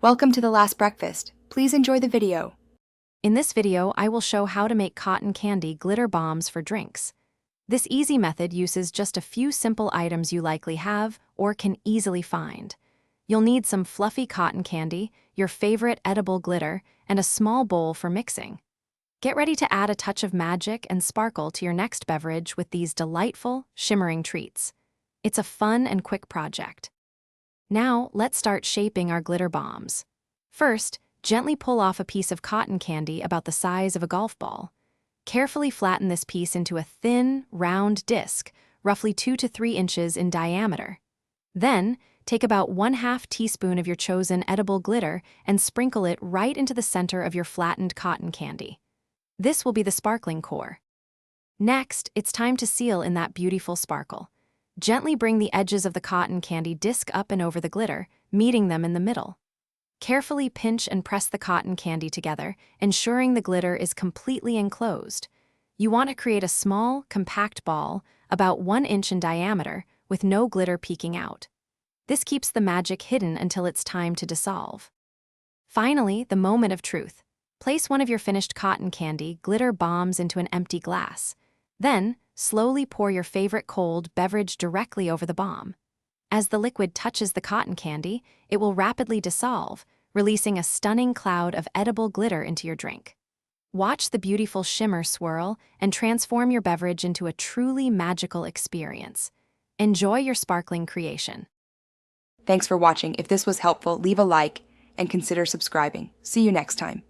Welcome to The Last Breakfast. Please enjoy the video. In this video, I will show how to make cotton candy glitter bombs for drinks. This easy method uses just a few simple items you likely have or can easily find. You'll need some fluffy cotton candy, your favorite edible glitter, and a small bowl for mixing. Get ready to add a touch of magic and sparkle to your next beverage with these delightful, shimmering treats. It's a fun and quick project. Now, let's start shaping our glitter bombs. First, gently pull off a piece of cotton candy about the size of a golf ball. Carefully flatten this piece into a thin, round disc, roughly 2 to 3 inches in diameter. Then, take about 1/2 teaspoon of your chosen edible glitter and sprinkle it right into the center of your flattened cotton candy. This will be the sparkling core. Next, it's time to seal in that beautiful sparkle. Gently bring the edges of the cotton candy disc up and over the glitter, meeting them in the middle. Carefully pinch and press the cotton candy together, ensuring the glitter is completely enclosed. You want to create a small, compact ball, about 1 inch in diameter, with no glitter peeking out. This keeps the magic hidden until it's time to dissolve. Finally, the moment of truth. Place one of your finished cotton candy glitter bombs into an empty glass. Then, slowly pour your favorite cold beverage directly over the bomb. As the liquid touches the cotton candy, it will rapidly dissolve, releasing a stunning cloud of edible glitter into your drink. Watch the beautiful shimmer swirl and transform your beverage into a truly magical experience. Enjoy your sparkling creation. Thanks for watching. If this was helpful, leave a like and consider subscribing. See you next time.